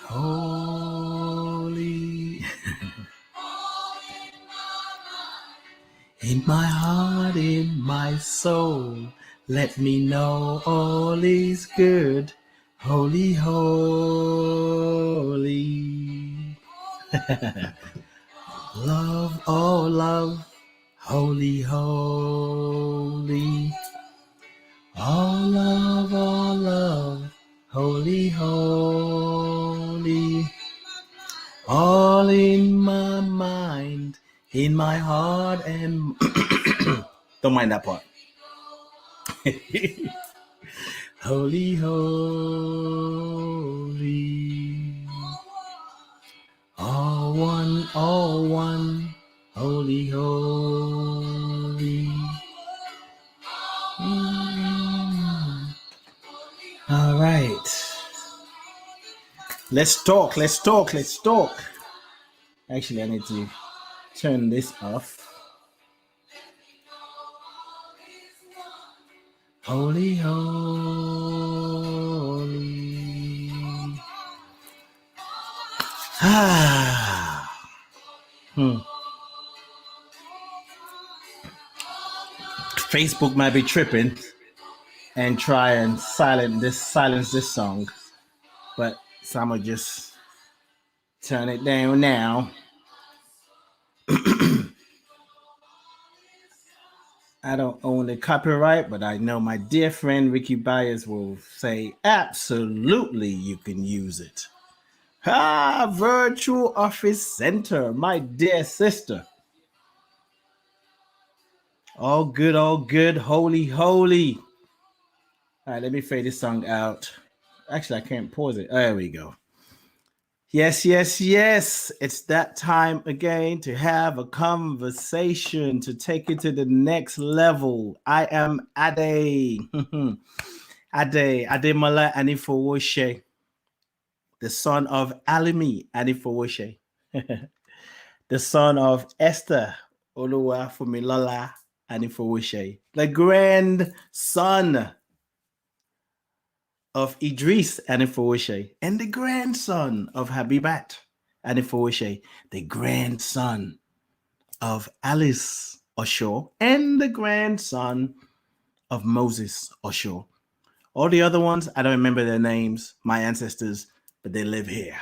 Holy. In my heart, in my soul, let me know all is good. Holy, holy. Love, oh love, holy, holy. All love, holy, holy. All in my mind, in my heart, and don't mind that part. Holy, holy. All one, holy, holy. All right. Let's talk. Actually, I need to turn this off. Holy, holy. Facebook might be tripping and try and silence this song, but so I'm gonna just turn it down now. I don't own the copyright, but I know my dear friend Ricky Byers will say absolutely you can use it. Virtual Office Center, my dear sister. All good, holy, holy. All right, let me fade this song out. Actually, I can't pause it. There we go. Yes. It's that time again to have a conversation, to take it to the next level. I am Ade. Ademola Anifowose, the son of Alimi Anifowose, the son of Esther Oluwafumilola Anifowose, the grandson of Idris Anifowose, and the grandson of Habibat Anifowose, the grandson of Alice Osho, and the grandson of Moses Osho. All the other ones, I don't remember their names, my ancestors, but they live here.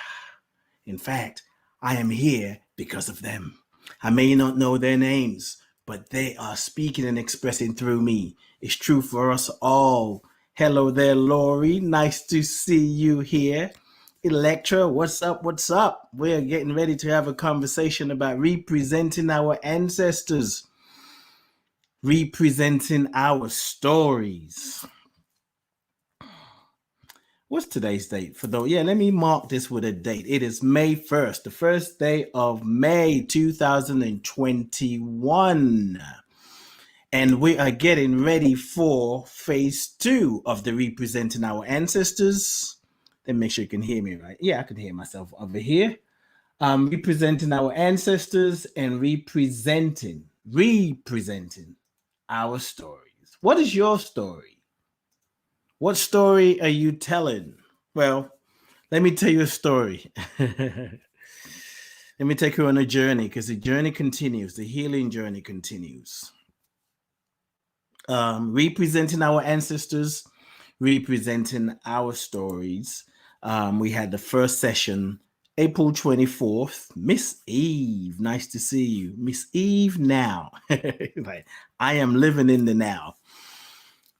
In fact, I am here because of them. I may not know their names, but they are speaking and expressing through me. It's true for us all. Hello there, Lori. Nice to see you here. Electra, what's up? We're getting ready to have a conversation about representing our ancestors, representing our stories. What's today's date? Let me mark this with a date. It is May 1st, the first day of May 2021. And we are getting ready for phase 2 of the representing our ancestors. Let me make sure you can hear me right. Yeah, I can hear myself over here. Representing our ancestors and representing our stories. What is your story? What story are you telling? Well, let me tell you a story. Let me take you on a journey, because the journey continues. The healing journey continues. Representing our ancestors, representing our stories. We had the first session, April 24th. Miss Eve, nice to see you. Miss Eve now. Like, I am living in the now.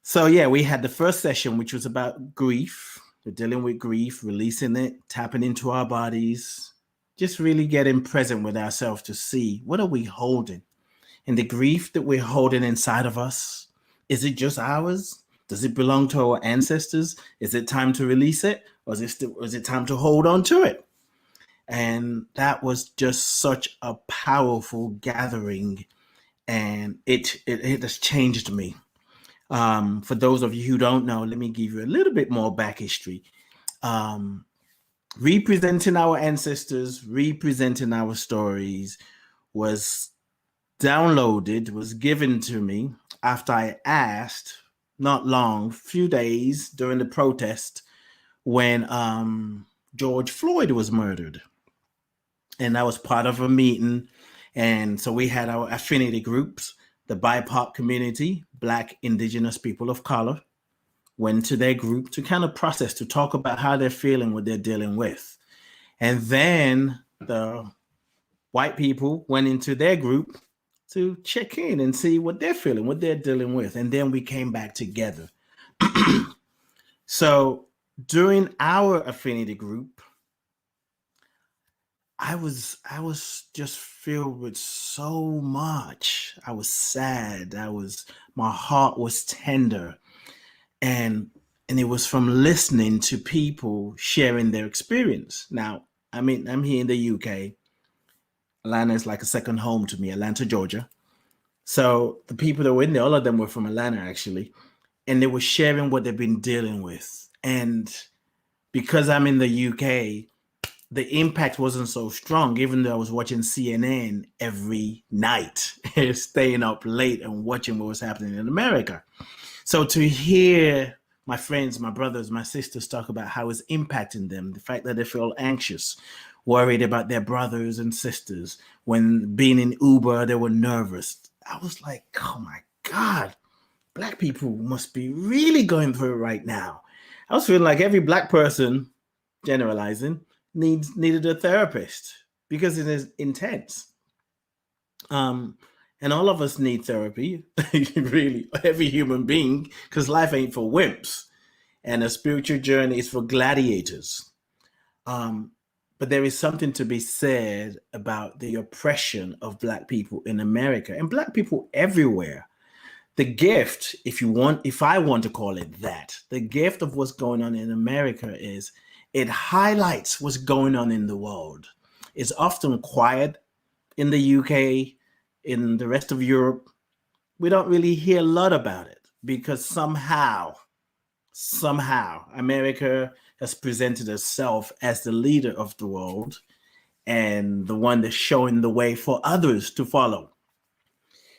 So yeah, we had the first session, which was about grief. We're dealing with grief, releasing it, tapping into our bodies, just really getting present with ourselves to see what are we holding. And the grief that we're holding inside of us, is it just ours? Does it belong to our ancestors? Is it time to release it? Or is it time to hold on to it? And that was just such a powerful gathering. And it has changed me. For those of you who don't know, let me give you a little bit more back history. Representing our ancestors, representing our stories was downloaded, was given to me after I asked, not long, few days during the protest, when George Floyd was murdered. And I was part of a meeting. And so we had our affinity groups, the BIPOC community, Black, Indigenous people of color, went to their group to kind of process, to talk about how they're feeling, what they're dealing with. And then the white people went into their group to check in and see what they're feeling, what they're dealing with. And then we came back together. So during our affinity group, I was just filled with so much. I was sad. My heart was tender. And it was from listening to people sharing their experience. Now, I mean, I'm here in the UK. Atlanta is like a second home to me, Atlanta, Georgia. So the people that were in there, all of them were from Atlanta, actually. And they were sharing what they've been dealing with. And because I'm in the UK, the impact wasn't so strong, even though I was watching CNN every night, staying up late and watching what was happening in America. So to hear my friends, my brothers, my sisters talk about how it's impacting them, the fact that they feel anxious, worried about their brothers and sisters. When being in Uber, they were nervous. I was like, oh my God, Black people must be really going through it right now. I was feeling like every Black person, generalizing, needed a therapist because it is intense. And all of us need therapy, really, every human being, because life ain't for wimps. And a spiritual journey is for gladiators. But there is something to be said about the oppression of Black people in America and Black people everywhere. The gift, if I want to call it that, the gift of what's going on in America is it highlights what's going on in the world. It's often quiet in the UK, in the rest of Europe. We don't really hear a lot about it because somehow America has presented itself as the leader of the world and the one that's showing the way for others to follow.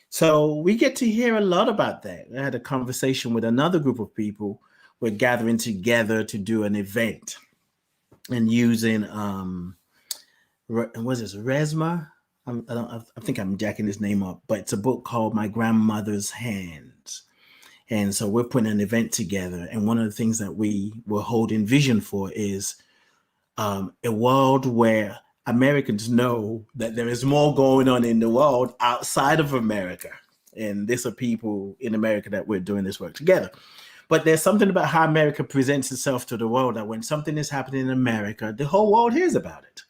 So we get to hear a lot about that. I had a conversation with another group of people. We're gathering together to do an event and using what is this, Resma? I think I'm jacking his name up, but it's a book called My Grandmother's Hands. And so we're putting an event together. And one of the things that we were holding vision for is a world where Americans know that there is more going on in the world outside of America. And these are people in America that we're doing this work together. But there's something about how America presents itself to the world that when something is happening in America, the whole world hears about it.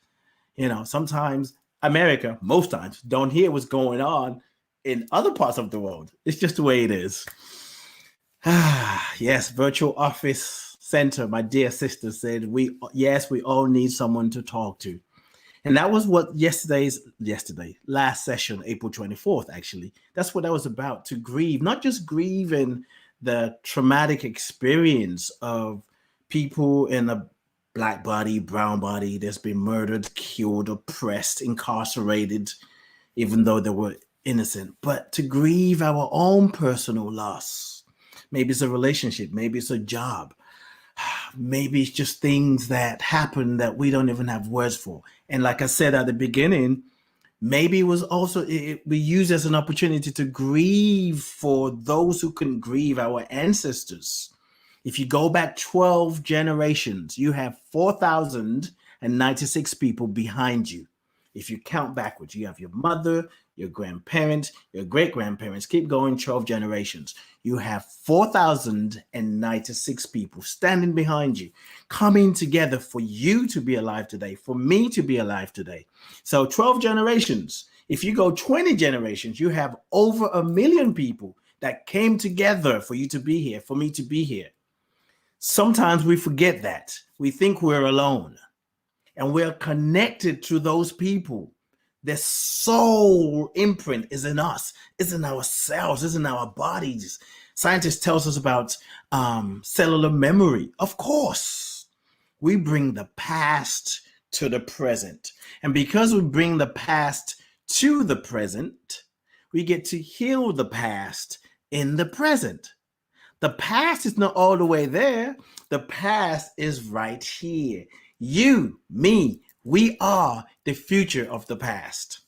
You know, sometimes America, most times, don't hear what's going on in other parts of the world. It's just the way it is. Yes, virtual office center, my dear sister said, we all need someone to talk to. And that was what last session, April 24th, actually, that's what that was about, to grieve, not just grieve in the traumatic experience of people in a Black body, brown body that's been murdered, killed, oppressed, incarcerated, even though they were innocent, but to grieve our own personal loss. Maybe it's a relationship, maybe it's a job, maybe it's just things that happen that we don't even have words for. And like I said at the beginning, maybe it was also we use as an opportunity to grieve for those who couldn't grieve, our ancestors. If you go back 12 generations, you have 4,096 people behind you. If you count backwards, you have your mother, your grandparents, your great-grandparents, keep going 12 generations. You have 4,096 people standing behind you, coming together for you to be alive today, for me to be alive today. So 12 generations. If you go 20 generations, you have over 1 million people that came together for you to be here, for me to be here. Sometimes we forget that. We think we're alone. And we're connected to those people. Their soul imprint is in us, is in our cells, is in our bodies. Scientists tell us about cellular memory. Of course, we bring the past to the present. And because we bring the past to the present, we get to heal the past in the present. The past is not all the way there. The past is right here. You, me, we are the future of the past.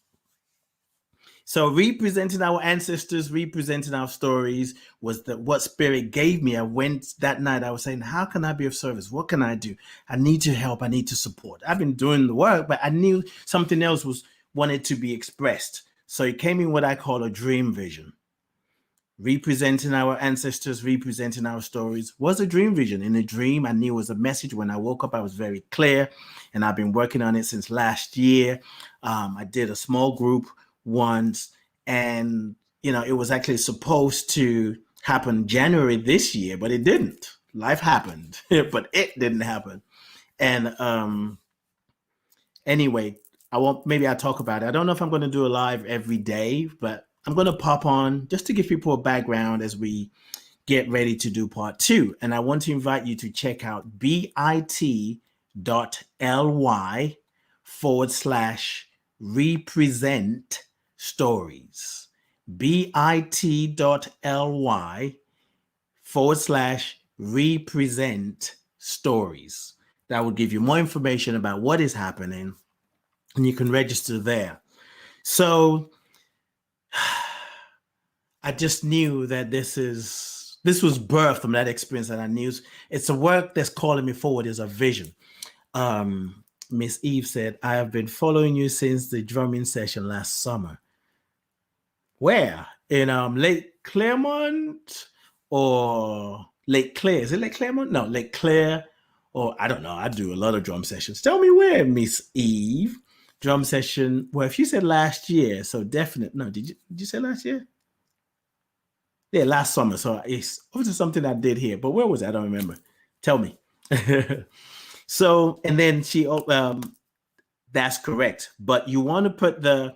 So representing our ancestors, representing our stories was what spirit gave me. I went that night, I was saying, how can I be of service? What can I do? I need to help. I need to support. I've been doing the work, but I knew something else was wanted to be expressed. So it came in what I call a dream vision. Representing our ancestors, representing our stories was a dream vision. In a dream, I knew it was a message. When I woke up, I was very clear, and I've been working on it since last year. I did a small group once, and it was actually supposed to happen January this year, but it didn't. Life happened, but it didn't happen. And anyway, maybe I'll talk about it. I don't know if I'm going to do a live every day, but I'm going to pop on just to give people a background as we get ready to do part 2. And I want to invite you to check out bit.ly/represent stories. bit.ly/represent stories. That will give you more information about what is happening, and you can register there. So I just knew that this was birthed from that experience, that I knew it's a work that's calling me forward, is a vision. Miss Eve said, I have been following you since the drumming session last summer. Where? In Lake Claremont or Lake Claire? Is it Lake Claremont? No, Lake Claire. Or I don't know. I do a lot of drum sessions. Tell me where, Miss Eve. Drum session. Well, if you said last year, so definitely. No, did you say last year? Yeah, last summer. So it's obviously something I did here. But where was it? I don't remember. Tell me. So, and then that's correct. But you want to put the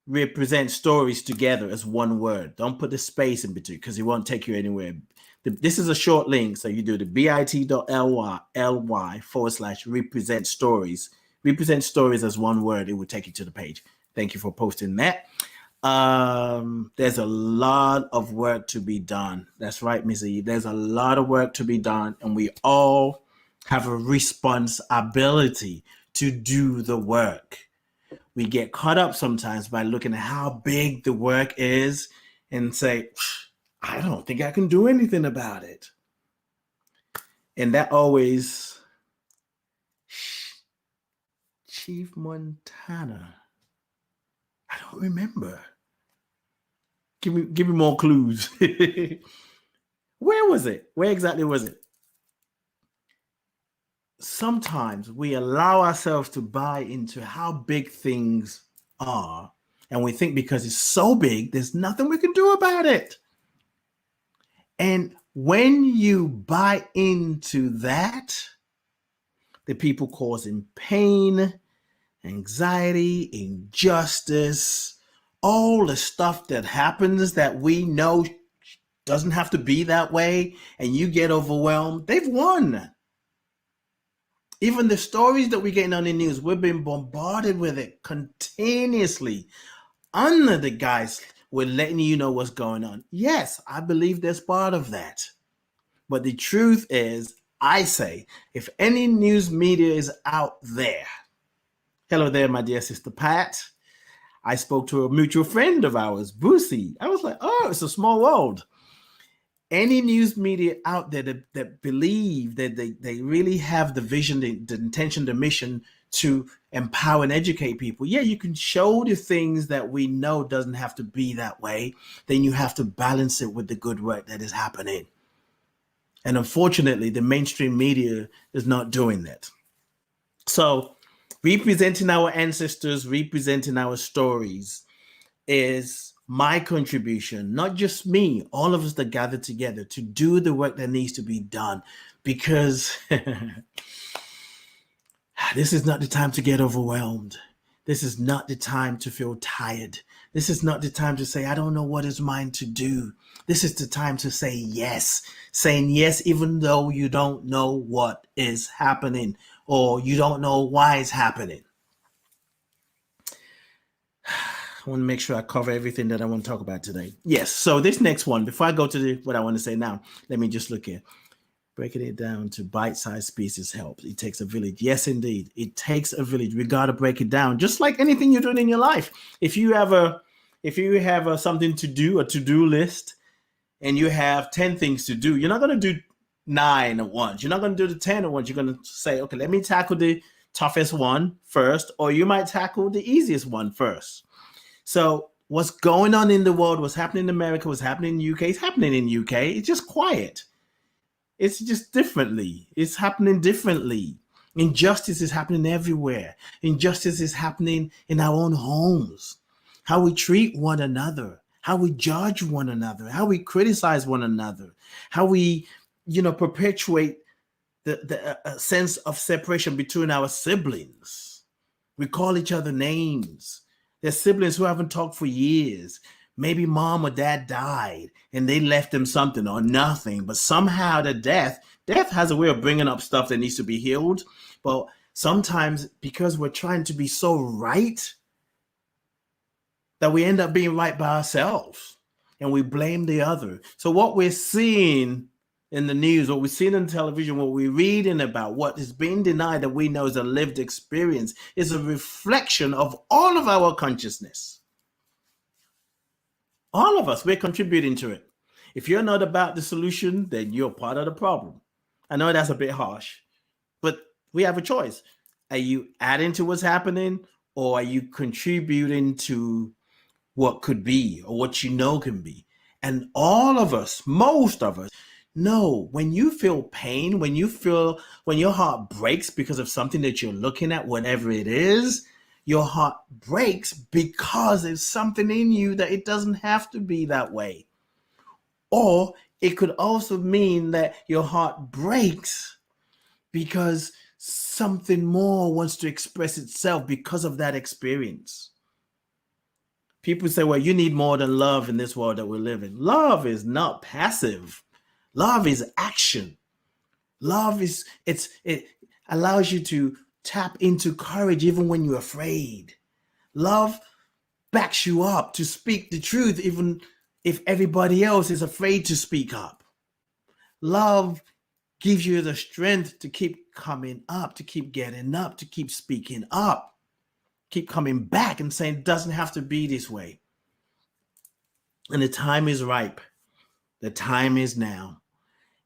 represent stories together as one word. Don't put the space in between because it won't take you anywhere. This is a short link. So you do the bit.ly/represent stories. Represent stories as one word. It will take you to the page. Thank you for posting that. There's a lot of work to be done. That's right, Miss E. There's a lot of work to be done, and we all have a responsibility to do the work. We get caught up sometimes by looking at how big the work is and say, I don't think I can do anything about it. And that always, Chief Montana. I don't remember. Give me more clues. Where was it? Where exactly was it? Sometimes we allow ourselves to buy into how big things are, and we think because it's so big, there's nothing we can do about it. And when you buy into that, the people causing pain, anxiety, injustice, all the stuff that happens that we know doesn't have to be that way, and you get overwhelmed, they've won. Even the stories that we're getting on the news, we're being bombarded with it continuously. Under the guise, we're letting you know what's going on. Yes, I believe there's part of that. But the truth is, I say, if any news media is out there, hello there, my dear sister Pat. I spoke to a mutual friend of ours, Boosie. I was like, oh, it's a small world. Any news media out there that believe that they really have the vision, the intention, the mission to empower and educate people, yeah, you can show the things that we know doesn't have to be that way. Then you have to balance it with the good work that is happening. And unfortunately, the mainstream media is not doing that. So representing our ancestors, representing our stories is my contribution, not just me, all of us that gather together to do the work that needs to be done, because this is not the time to get overwhelmed. This is not the time to feel tired. This is not the time to say, I don't know what is mine to do. This is the time to say yes, saying yes, even though you don't know what is happening or you don't know why it's happening. I want to make sure I cover everything that I want to talk about today. Yes. So this next one, before I go to what I want to say now, let me just look here. Breaking it down to bite-sized pieces helps. It takes a village. Yes, indeed. It takes a village. We got to break it down. Just like anything you're doing in your life. If you have something to do, a to-do list, and you have 10 things to do, you're not going to do 9 at once. You're not going to do the 10 at once. You're going to say, okay, let me tackle the toughest one first, or you might tackle the easiest one first. So what's going on in the world, what's happening in America, what's happening in the UK, it's happening in the UK. It's just quiet. It's just differently. It's happening differently. Injustice is happening everywhere. Injustice is happening in our own homes. How we treat one another, how we judge one another, how we criticize one another, how we, perpetuate the sense of separation between our siblings. We call each other names. There's siblings who haven't talked for years. Maybe mom or dad died and they left them something or nothing, but somehow the death has a way of bringing up stuff that needs to be healed. But sometimes because we're trying to be so right that we end up being right by ourselves and we blame the other. So what we're seeing in the news, what we're seeing on television, what we're reading about, what is being denied that we know is a lived experience is a reflection of all of our consciousness. All of us, we're contributing to it. If you're not about the solution, then you're part of the problem. I know that's a bit harsh, but we have a choice. Are you adding to what's happening, or are you contributing to what could be or what can be? And all of us, most of us, know when you feel pain, when your heart breaks because of something that you're looking at, whatever it is, your heart breaks because there's something in you that it doesn't have to be that way. Or it could also mean that your heart breaks because something more wants to express itself because of that experience. People say, well, you need more than love in this world that we live in. Love is not passive. Love is action. Love is, it allows you to tap into courage even when you're afraid. Love backs you up to speak the truth even if everybody else is afraid to speak up. Love gives you the strength to keep coming up, to keep getting up, to keep speaking up, keep coming back and saying it doesn't have to be this way. And the time is ripe. The time is now.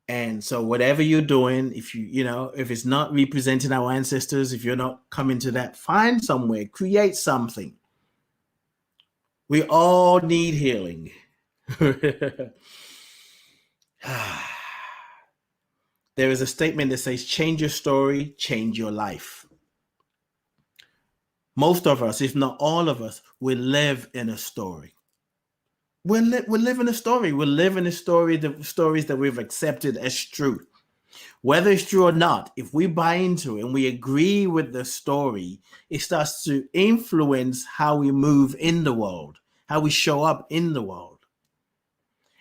And so whatever you're doing, if if it's not representing our ancestors, if you're not coming to that, find somewhere, create something. We all need healing. There is a statement that says, change your story, change your life. Most of us, if not all of us, will live in a story. We're living a story. We're living a story, the stories that we've accepted as true. Whether it's true or not, if we buy into it and we agree with the story, it starts to influence how we move in the world, how we show up in the world.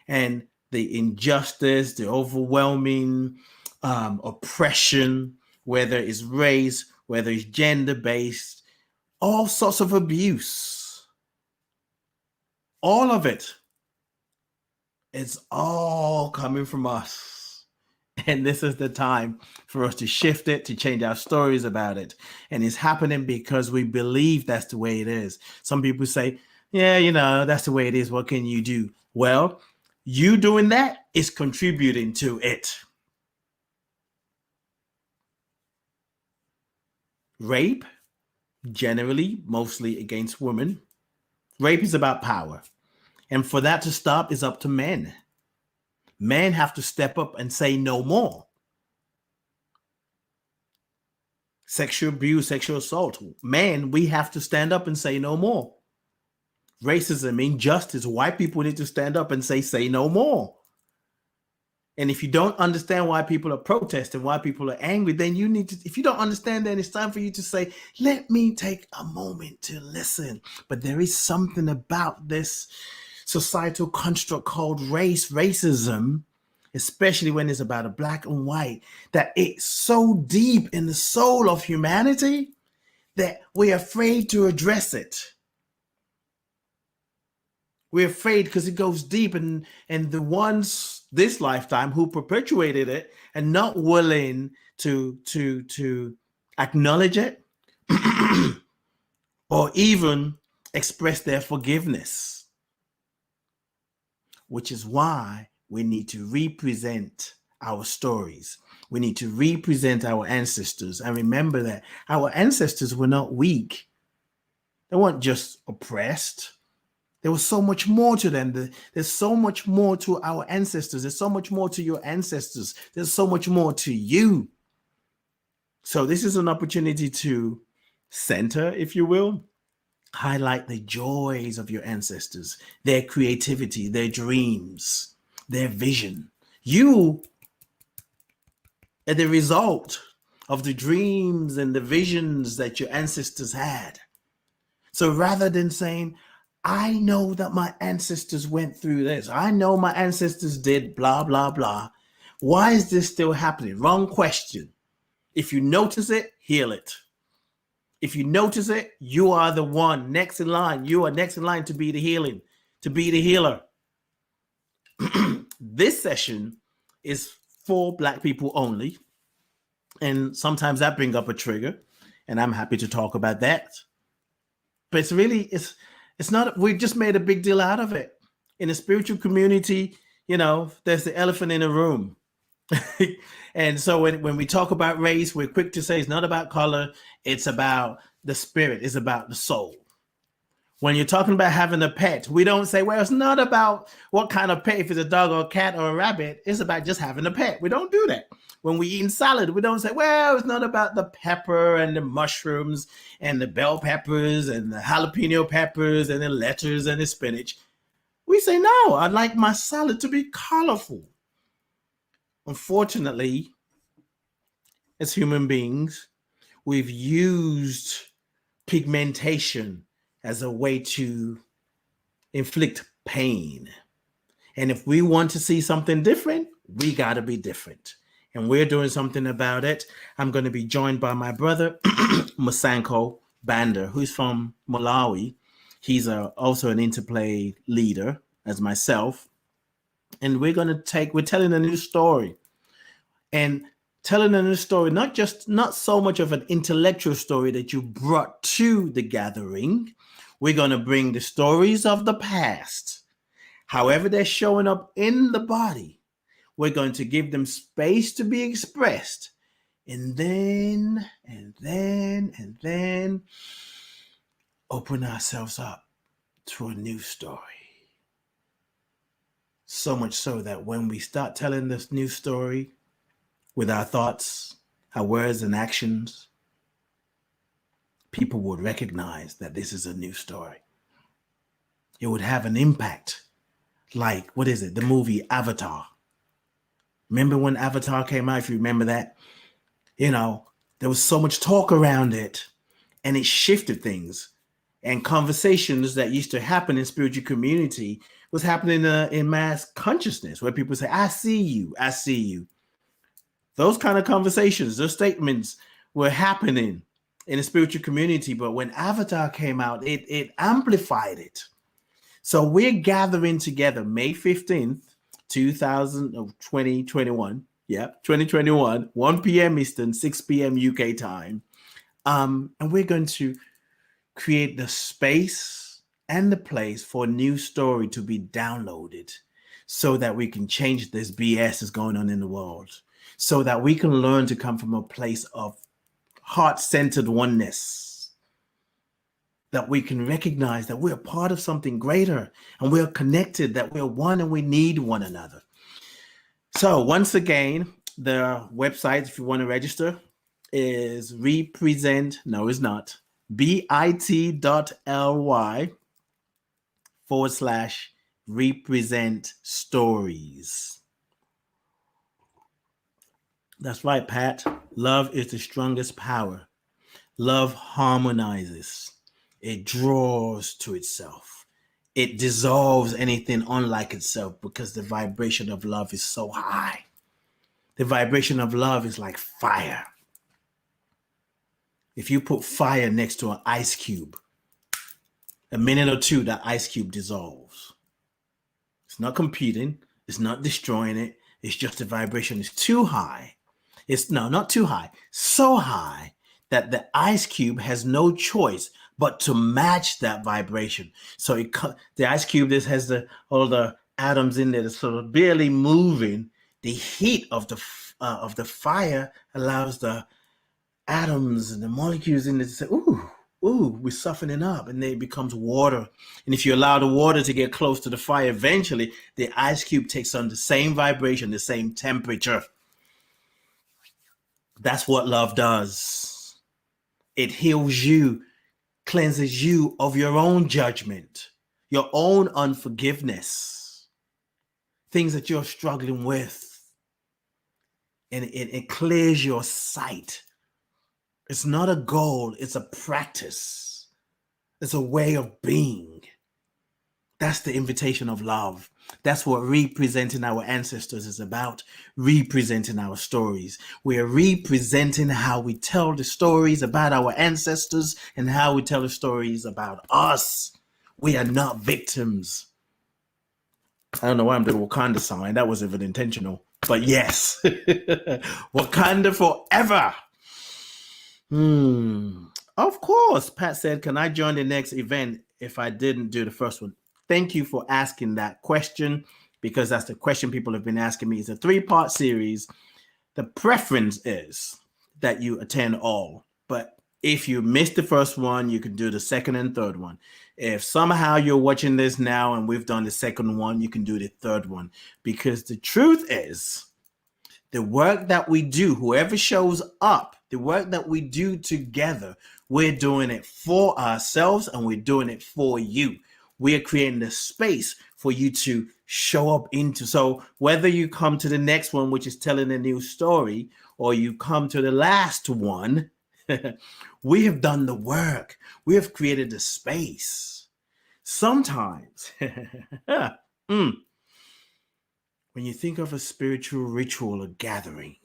And the injustice, the overwhelming oppression, whether it's race, whether it's gender-based, all sorts of abuse, all of it, it's all coming from us. And this is the time for us to shift it, to change our stories about it. And it's happening because we believe that's the way it is. Some people say, yeah, that's the way it is. What can you do? Well, you doing that is contributing to it. Rape, generally, mostly against women. Rape is about power. And for that to stop is up to men. Men have to step up and say no more. Sexual abuse, sexual assault. Men, we have to stand up and say no more. Racism, injustice, white people need to stand up and say no more. And if you don't understand why people are protesting, why people are angry, then you need to, if you don't understand, then it's time for you to say, let me take a moment to listen. But there is something about this societal construct called racism, especially when it's about a black and white, that it's so deep in the soul of humanity that we're afraid to address it. We're afraid because it goes deep, and the ones this lifetime who perpetuated it and not willing to acknowledge it or even express their forgiveness, which is why we need to represent our stories. We need to represent our ancestors and remember that our ancestors were not weak. They weren't just oppressed. There was so much more to them. There's so much more to our ancestors. There's so much more to your ancestors. There's so much more to you. So this is an opportunity to center, if you will, highlight the joys of your ancestors, their creativity, their dreams, their vision. You are the result of the dreams and the visions that your ancestors had. So rather than saying, I know that my ancestors went through this, I know my ancestors did blah, blah, blah, why is this still happening? Wrong question. If you notice it, heal it. If you notice it, you are the one next in line. You are next in line to be the healing, to be the healer. This session is for Black people only. And sometimes that brings up a trigger, and I'm happy to talk about that. But it's not, we just made a big deal out of it. In the spiritual community, there's the elephant in the room. And so when we talk about race, we're quick to say it's not about color, it's about the spirit, it's about the soul. When you're talking about having a pet, we don't say, well, it's not about what kind of pet, if it's a dog or a cat or a rabbit, it's about just having a pet. We don't do that. When we eat salad, we don't say, well, it's not about the pepper and the mushrooms and the bell peppers and the jalapeno peppers and the lettuce and the spinach. We say, no, I like my salad to be colorful. Unfortunately, as human beings, we've used pigmentation as a way to inflict pain. And if we want to see something different, we got to be different. And we're doing something about it. I'm going to be joined by my brother, Masankho Banda, who's from Malawi. He's also an interplay leader as myself. And we're telling a new story. And telling a new story, not so much of an intellectual story that you brought to the gathering. We're going to bring the stories of the past, however they're showing up in the body. We're going to give them space to be expressed. And then open ourselves up to a new story. So much so that when we start telling this new story with our thoughts, our words and actions, people would recognize that this is a new story. It would have an impact. Like, what is it? The movie Avatar. Remember when Avatar came out? If you remember that, there was so much talk around it and it shifted things. And conversations that used to happen in spiritual community was happening in mass consciousness, where people say, I see you, I see you. Those kind of conversations, those statements were happening in the spiritual community. But when Avatar came out, it amplified it. So we're gathering together May 15th, 2021. Yeah, 2021, 1 p.m. Eastern, 6 p.m. UK time. And we're going to create the space and the place for a new story to be downloaded so that we can change this BS that's going on in the world, so that we can learn to come from a place of heart-centered oneness, that we can recognize that we're part of something greater and we're connected, that we're one and we need one another. So once again, the website, if you want to register, is bit.ly/represent stories. That's right, Pat. Love is the strongest power. Love harmonizes. It draws to itself. It dissolves anything unlike itself because the vibration of love is so high. The vibration of love is like fire. If you put fire next to an ice cube, a minute or two, that ice cube dissolves. It's not competing. It's not destroying it. It's just the vibration is too high. It's no, not too high, so high that the ice cube has no choice but to match that vibration. So the ice cube, this has all the atoms in there that's sort of barely moving. The heat of the fire allows the atoms and the molecules in it to say, ooh, we're softening up, and then it becomes water. And if you allow the water to get close to the fire, eventually the ice cube takes on the same vibration, the same temperature. That's what love does. It heals you, cleanses you of your own judgment, your own unforgiveness, things that you're struggling with. And it clears your sight. It's not a goal, it's a practice. It's a way of being. That's the invitation of love. That's what representing our ancestors is about, representing our stories. We are representing how we tell the stories about our ancestors and how we tell the stories about us. We are not victims. I don't know why I'm doing Wakanda sign. That wasn't even intentional. But yes, Wakanda forever. Of course, Pat said, can I join the next event if I didn't do the first one? Thank you for asking that question, because that's the question people have been asking me. It's a 3-part series. The preference is that you attend all, but if you missed the first one, you can do the second and third one. If somehow you're watching this now and we've done the second one, you can do the third one, because the truth is the work that we do, whoever shows up, the work that we do together, we're doing it for ourselves and we're doing it for you. We are creating the space for you to show up into. So whether you come to the next one, which is telling a new story, or you come to the last one, we have done the work. We have created the space. Sometimes, when you think of a spiritual ritual or gathering,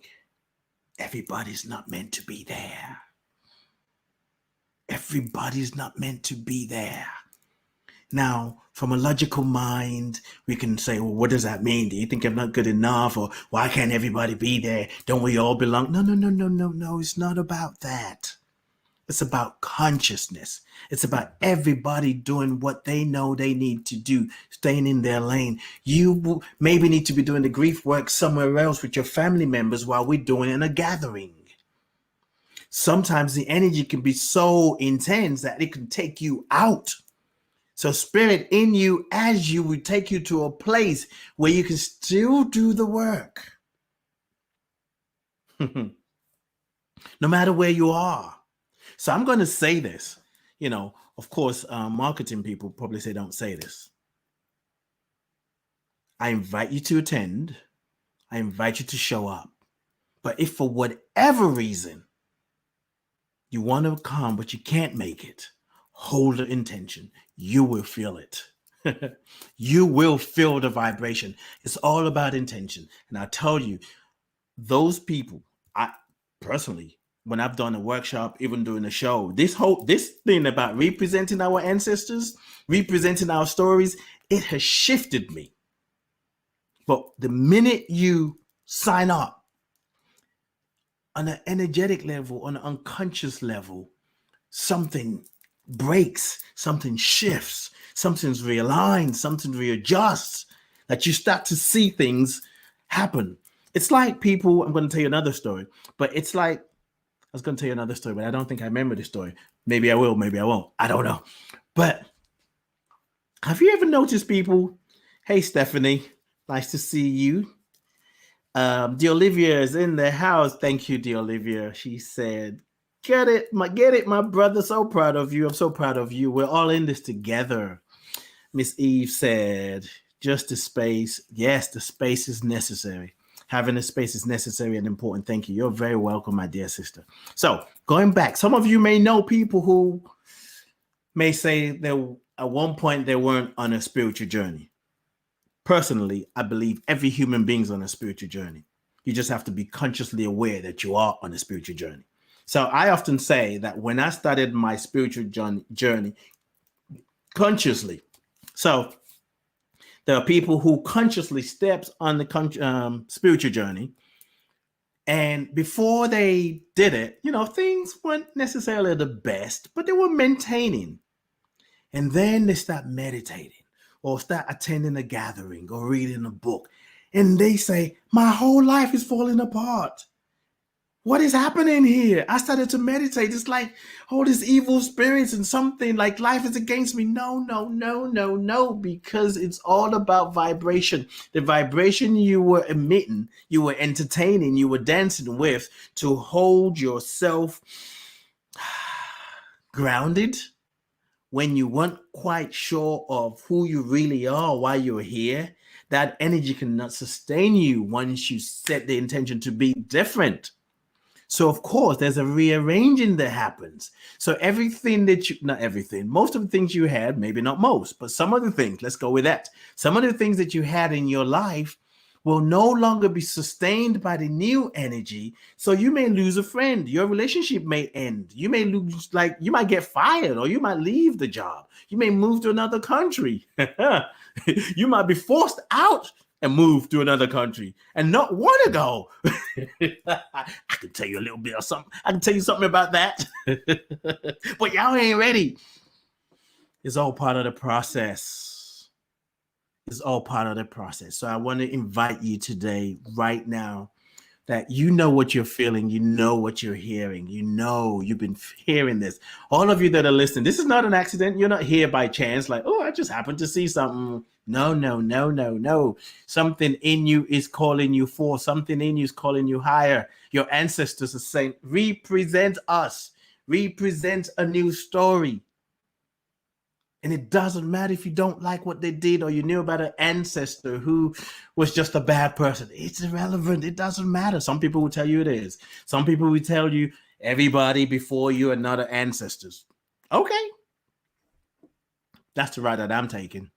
everybody's not meant to be there. Everybody's not meant to be there. Now, from a logical mind, we can say, well, what does that mean? Do you think I'm not good enough? Or why can't everybody be there? Don't we all belong? No. It's not about that. It's about consciousness. It's about everybody doing what they know they need to do, staying in their lane. You maybe need to be doing the grief work somewhere else with your family members while we're doing it in a gathering. Sometimes the energy can be so intense that it can take you out. So spirit in you, as you, would take you to a place where you can still do the work. No matter where you are. So I'm going to say this, of course, marketing people probably say, don't say this. I invite you to attend. I invite you to show up. But if for whatever reason you want to come, but you can't make it, hold the intention. You will feel it. You will feel the vibration. It's all about intention. And I tell you, those people, I personally, when I've done a workshop, even doing a show, this thing about representing our ancestors, representing our stories, it has shifted me. But the minute you sign up on an energetic level, on an unconscious level, something breaks, something shifts, something's realigned, something readjusts, that you start to see things happen. It's like people, I'm going to tell you another story, but it's like, I was going to tell you another story, but I don't think I remember the story. Maybe I will, maybe I won't. I don't know. But have you ever noticed people? Hey, Stephanie, nice to see you. Dear Olivia is in the house. Thank you, dear Olivia. She said, get it, my brother. So proud of you. I'm so proud of you. We're all in this together. Miss Eve said, just the space. Yes, the space is necessary. Having a space is necessary and important. Thank you. You're very welcome, my dear sister. So going back, some of you may know people who may say that at one point they weren't on a spiritual journey. Personally, I believe every human being's on a spiritual journey. You just have to be consciously aware that you are on a spiritual journey. So I often say that when I started my spiritual journey consciously, so There are people who consciously steps on the spiritual journey, and before they did it, things weren't necessarily the best, but they were maintaining. And then they start meditating or start attending a gathering or reading a book. And they say, my whole life is falling apart. What is happening here? I started to meditate. It's like all these evil spirits and something like life is against me. No, because it's all about vibration. The vibration you were emitting, you were entertaining, you were dancing with to hold yourself grounded when you weren't quite sure of who you really are, why you're here. That energy cannot sustain you once you set the intention to be different. So, of course, there's a rearranging that happens. So everything not everything, most of the things you had, maybe not most, but some of the things, let's go with that. Some of the things that you had in your life will no longer be sustained by the new energy. So you may lose a friend. Your relationship may end. You may lose, you might get fired, or you might leave the job. You may move to another country. You might be forced out and move to another country and not want to go. I can tell you a little bit of something. I can tell you something about that. But y'all ain't ready. It's all part of the process. It's all part of the process. So I want to invite you today, right now, that you know what you're feeling, you know what you're hearing, you've been hearing this. All of you that are listening, this is not an accident. You're not here by chance, like, oh, I just happened to see something. No. Something in you is calling you forth. Something in you is calling you higher. Your ancestors are saying, represent us. Represent a new story. And it doesn't matter if you don't like what they did or you knew about an ancestor who was just a bad person. It's irrelevant. It doesn't matter. Some people will tell you it is. Some people will tell you everybody before you are not ancestors. Okay. That's the route that I'm taking.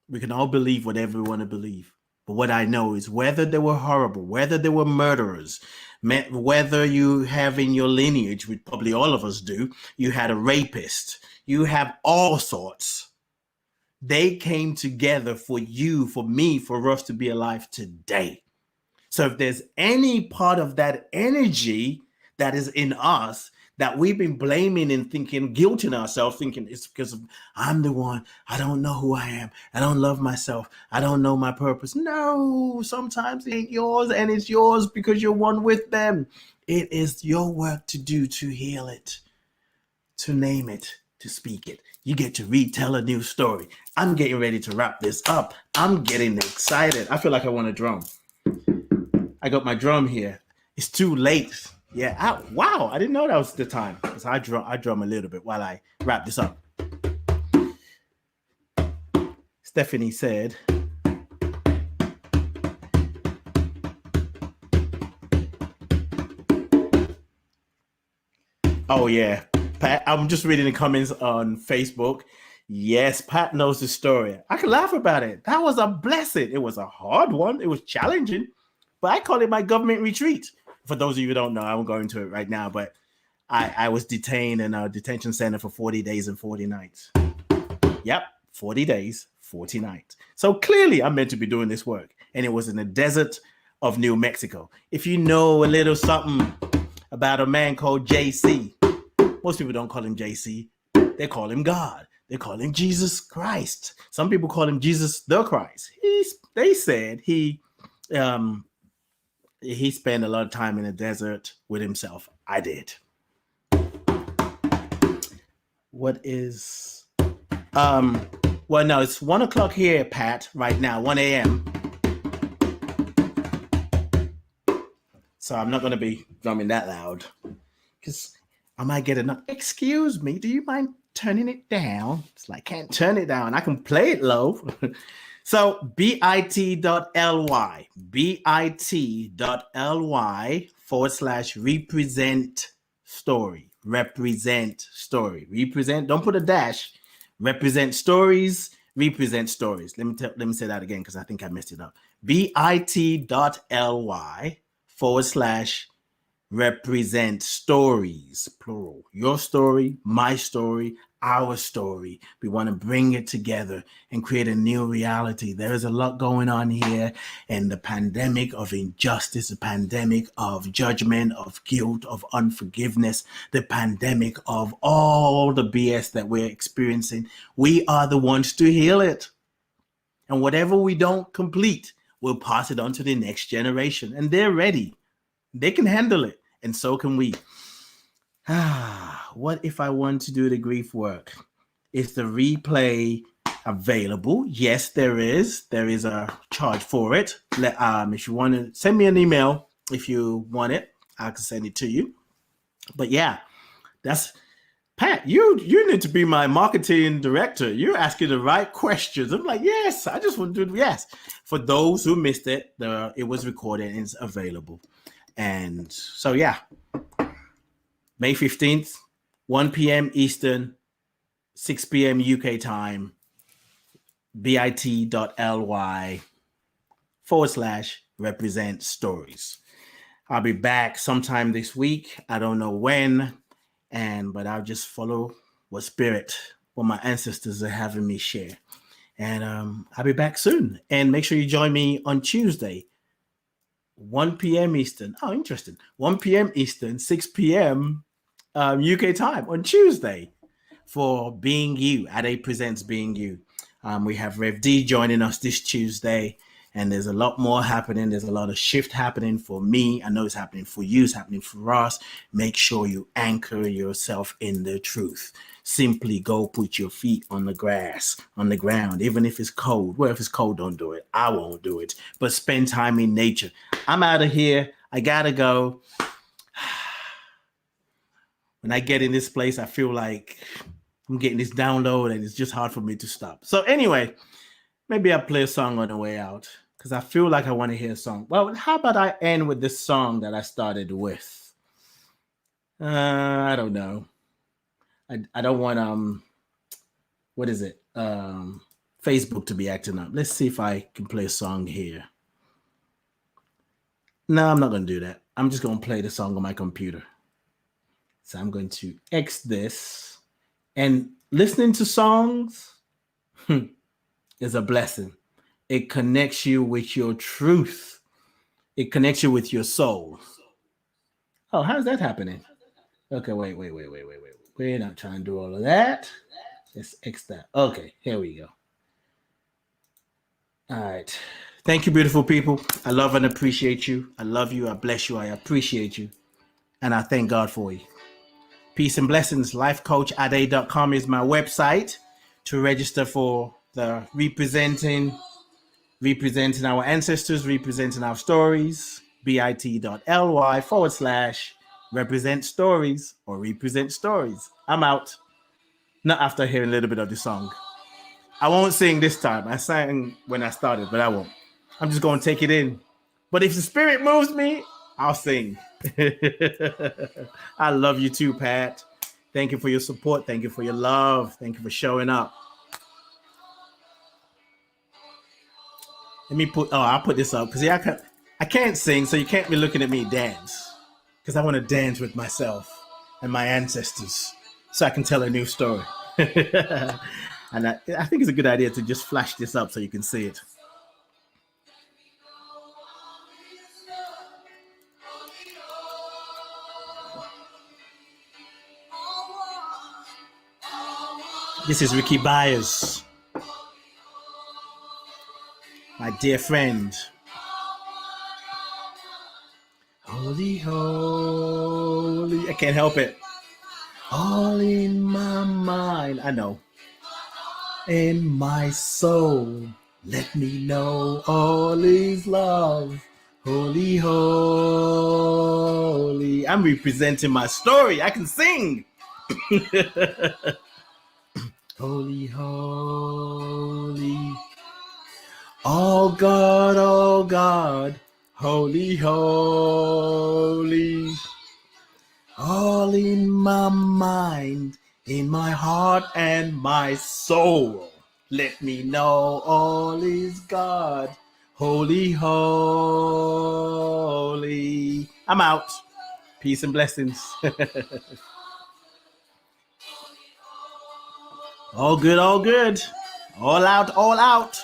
We can all believe whatever we want to believe. But what I know is whether they were horrible, whether they were murderers, whether you have in your lineage, which probably all of us do, you had a rapist, you have all sorts. They came together for you, for me, for us to be alive today. So if there's any part of that energy that is in us that we've been blaming and thinking, guilting ourselves, thinking it's because I'm the one, I don't know who I am, I don't love myself, I don't know my purpose. No, sometimes it ain't yours, and it's yours because you're one with them. It is your work to do, to heal it, to name it, to speak it. You get to retell a new story. I'm getting ready to wrap this up. I'm getting excited. I feel like I want a drum. I got my drum here. It's too late. Yeah. Wow. I didn't know that was the time. Because I drum a little bit while I wrap this up. Stephanie said, oh yeah, Pat, I'm just reading the comments on Facebook. Yes, Pat knows the story. I can laugh about it. That was a blessing. It was a hard one. It was challenging, but I call it my government retreat. For those of you who don't know, I won't go into it right now, but I was detained in a detention center for 40 days and 40 nights. Yep, 40 days, 40 nights. So clearly I'm meant to be doing this work. And it was in the desert of New Mexico. If you know a little something about a man called JC, most people don't call him JC. They call him God. They call him Jesus Christ. Some people call him Jesus the Christ. They said he spent a lot of time in the desert with himself. I did. What is well, no, it's 1 o'clock here, Pat, right now, 1 a.m. So I'm not going to be drumming that loud because I might get enough. Excuse me, do you mind turning it down? It's like, can't turn it down. I can play it low. So bit.ly /represent story. Represent story. Represent, don't put a dash. Represent stories. Represent stories. Let me say that again because I think I messed it up. bit.ly /represent stories, plural. Your story, my story, our story. We want to bring it together and create a new reality. There is a lot going on here, and the pandemic of injustice, the pandemic of judgment, of guilt, of unforgiveness, the pandemic of all the BS that we're experiencing. We are the ones to heal it. And whatever we don't complete, we'll pass it on to the next generation. And they're ready. They can handle it. And so can we. What if I want to do the grief work? Is the replay available? Yes, there is. There is a charge for it. If you want to send me an email, if you want it, I can send it to you. But yeah, that's Pat, you need to be my marketing director. You're asking the right questions. I'm like, yes, I just want to do yes. For those who missed it, it was recorded and it's available. And so, yeah, May 15th, 1 p.m. Eastern, 6 p.m. UK time, bit.ly/represent stories. I'll be back sometime this week. I don't know when. But I'll just follow what my ancestors are having me share. And I'll be back soon. And make sure you join me on Tuesday, 1 p.m. Eastern. Oh, interesting. 1 p.m. Eastern, 6 p.m. UK time on Tuesday for Being You. Ade presents Being You. We have Rev D joining us this Tuesday. And there's a lot more happening. There's a lot of shift happening for me. I know it's happening for you. It's happening for us. Make sure you anchor yourself in the truth. Simply go put your feet on the grass, on the ground, even if it's cold. Well, if it's cold, don't do it. I won't do it. But spend time in nature. I'm out of here. I got to go. When I get in this place, I feel like I'm getting this download and it's just hard for me to stop. So anyway, maybe I'll play a song on the way out, because I feel like I want to hear a song. Well, how about I end with this song that I started with? I don't know. I don't want what is it? Facebook to be acting up. Let's see if I can play a song here. No, I'm not going to do that. I'm just going to play the song on my computer. So I'm going to X this. And listening to songs is a blessing. It connects you with your truth. It connects you with your soul. Oh, how's that happening? Okay, wait. We're not trying to do all of that. Let's X that. Okay, here we go. All right. Thank you, beautiful people. I love and appreciate you. I love you. I bless you. I appreciate you. And I thank God for you. Peace and blessings. Lifecoachade.com is my website to register for the representing our ancestors, representing our stories. bit.ly/represent stories or represent stories. I'm out. Not after hearing a little bit of the song. I won't sing this time. I sang when I started, but I won't. I'm just going to take it in. But if the spirit moves me, I'll sing. I love you too, Pat. Thank you for your support. Thank you for your love. Thank you for showing up. Let me I'll put this up because I can't sing, so you can't be looking at me dance, because I want to dance with myself and my ancestors so I can tell a new story. And I think it's a good idea to just flash this up so you can see it. This is Ricky Byers, my dear friend. Holy, holy, I can't help it. All in my mind, I know. In my soul, let me know all is love. Holy, holy. I'm representing my story. I can sing. Holy, holy. Oh God, holy, holy. All in my mind, in my heart and my soul. Let me know all is God. Holy, holy. I'm out. Peace and blessings. All good, all good. All out, all out.